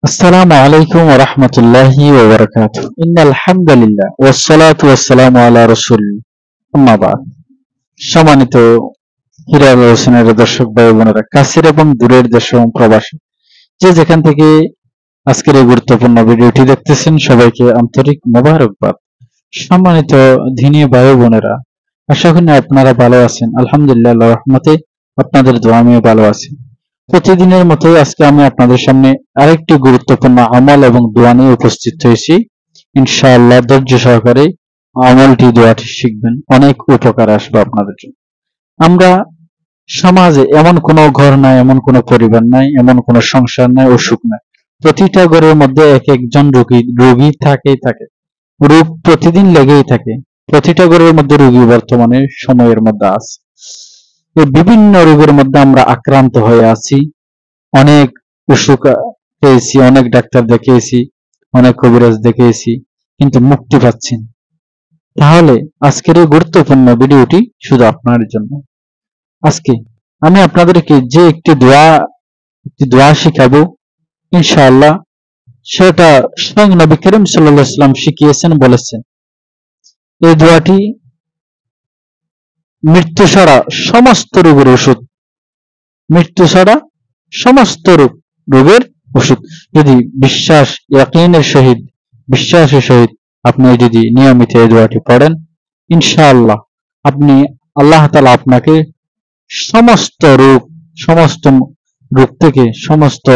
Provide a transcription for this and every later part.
আসসালামু আলাইকুম ওয়া রাহমাতুল্লাহি ওয়া বারাকাতুহু। ইন্নাল হামদুলিল্লাহ ওয়াস সালাতু ওয়াস সালামু আলা রাসূলিল্লাহ। আম্মা বাদ। সম্মানিত হীরা আলোচনার দর্শক ভাই বোনেরা, কাছের এবং দূরের দেশ এবং প্রবাসী যে যেখান থেকে আজকের এই গুরুত্বপূর্ণ ভিডিওটি দেখতেছেন, সবাইকে আন্তরিক মোবারকবাদ। সম্মানিত দ্বীনি ভাই বোনেরা, আশা করি আপনারা ভালো আছেন। আলহামদুলিল্লাহ, আল্লাহর রহমতে আপনাদের দোয়া আমিও ভালো আছি। প্রতিদিনের মতোই আজকে আমি আপনাদের সামনে আরেকটি গুরুত্বপূর্ণ আমল এবং দোয়া নিয়ে উপস্থিত হয়েছি। ইনশাআল্লাহ ধৈর্য সহকারে আমলটি দোয়াটি শিখবেন, অনেক উপকার আসবে আপনাদের জন্য। আমরা সমাজে এমন কোনো ঘর নাই, এমন কোনো পরিবার নাই, এমন কোনো সংসার নাই, অসুখ নাই। প্রতিটা ঘরের মধ্যে এক একজন রোগী থাকেই থাকে। রোগ প্রতিদিন লেগেই থাকে। প্রতিটা ঘরের মধ্যে রোগী বর্তমানে সময়ের মধ্যে আছে। এই বিভিন্ন রোগের মধ্যে আমরা আক্রান্ত হয়ে আছি। অনেক অসুখ পেয়েছি, অনেক ডাক্তার দেখিয়েছি, অনেক কবিরাজ দেখিয়েছি, কিন্তু মুক্তি পাচ্ছি না। তাহলে আজকের এই গুরুত্বপূর্ণ ভিডিওটি শুধু আপনার জন্য। আজকে আমি আপনাদেরকে যে একটি দোয়া শিখাবো, ইনশাআল্লাহ সেটা স্বয়ং নবী করিম সাল্লাল্লাহু আলাইহি ওয়াসাল্লাম শিখিয়েছেন, বলেছেন। এই দোয়াটি মৃত্যু ছাড়া সমস্ত রোগের ওষুধ। মৃত্যু ছাড়া সমস্ত রোগের ওষুধ। যদি বিশ্বাস, ইয়াকিনের সহিত, বিশ্বাসের সহিত আপনি যদি নিয়মিত এই দোয়াটি পড়েন, ইনশাআল্লাহ আপনি আল্লাহ তাআলা আপনাকে সমস্ত রোগ থেকে, সমস্ত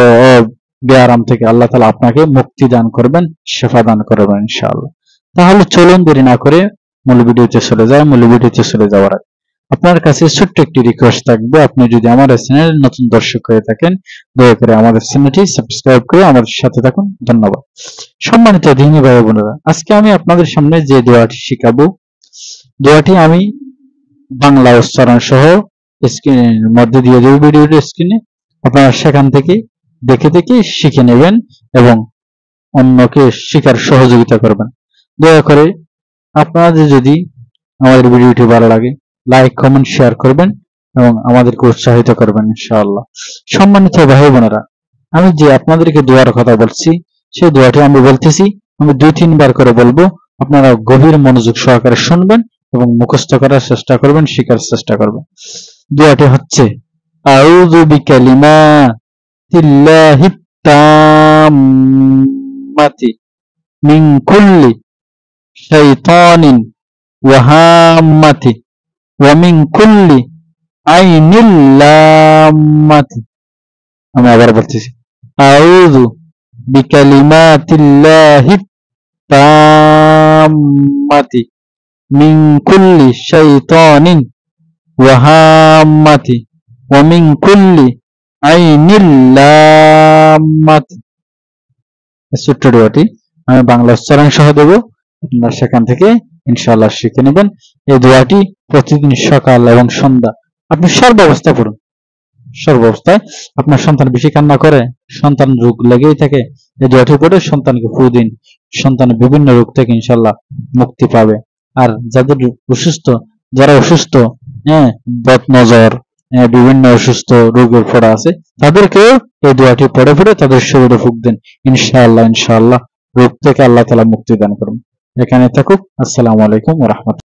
ব্যারাম থেকে আল্লাহ তাআলা আপনাকে মুক্তি দান করবেন, শিফা দান করবেন ইনশাআল্লাহ। তাহলে চলুন দেরি না করে মূল ভিডিওতে চলে যাই। মূল ভিডিওতে চলে যাওয়ার আগে আপনার কাছে ছোট্ট একটি রিকোয়েস্ট থাকবে, আপনি যদি আমাদের চ্যানেলের নতুন দর্শক হয়ে থাকেন, দয়া করে আমাদের চ্যানেলটি সাবস্ক্রাইব করে আমাদের সাথে থাকুন। ধন্যবাদ। সম্মানিত দ্বীনি ভাই বোনেরা, আজকে আমি আপনাদের সামনে যে দোয়াটি শিখাবো, দোয়াটি আমি বাংলা উচ্চারণ সহ স্ক্রিনের মধ্যে দিয়ে দেব, ভিডিওর স্ক্রিনে। আপনারা সেখান থেকে দেখে দেখে শিখে নেবেন এবং অন্যকে শিখার সহযোগিতা করবেন। দয়া করে আপনাদের যদি আমাদের ভিডিওটি ভালো লাগে, লাইক, কমেন্ট, শেয়ার করবেন এবং আমাদেরকে উৎসাহিত করবেন ইনশাআল্লাহ। সম্মানিত ভাই বোনেরা, আমি যে আপনাদেরকে দোয়ার কথা বলছি, সেই দোয়াটি আমি বলতেছি, আমি 2-3 বার করে বলবো। আপনারা গভীর মনোযোগ সহকারে শুনবেন এবং মুখস্থ করার চেষ্টা করবেন, শেখার চেষ্টা করবেন। দোয়াটি হচ্ছে, আউযু বিকালিমাতিল্লাহিত তাম্মাতি মিন কুল্লি শাইতানিন ওয়া হাম্মাতি ওয়া মিন কুল্লি আইনিল লাম্মাতি। আমি আবার বলতেছি, আউযু বিকালিমাতিল্লাহিত তাম্মাতি মিন কুল্লি শাইতানিন ওয়া হাম্মাতি ওয়া মিন কুল্লি আইনিল লাম্মাতি। ছোট্ট দোয়াটি আমি বাংলা উচ্চারণ সহ দেব, আপনারা সেখান থেকে ইনশাআল্লাহ শিখে নেবেন। এই দোয়াটি প্রতিদিন সকাল এবং সন্ধ্যা আপনি সর্বাবস্থায় পড়ুন। সর্বাবস্থায় আপনার সন্তান বেশি কান্না করে, সন্তান রোগ লেগেই থাকে, এই দোয়াটি পড়ে সন্তানকে ফু দিন। সন্তান বিভিন্ন রোগ থেকে ইনশাআল্লাহ মুক্তি পাবে। আর যারা অসুস্থ, বদনজর, বিভিন্ন অসুস্থ রোগের পড়া আছে, তাদেরকেও এই দোয়াটি পড়ে পড়ে তাদের শরীরে ফুঁক দেন। ইনশাআল্লাহ রোগ থেকে আল্লাহ তাআলা মুক্তি দান করুন। এখানে থাকুক। আসসালামু আলাইকুম ওয়া রাহমাতুল্লাহ।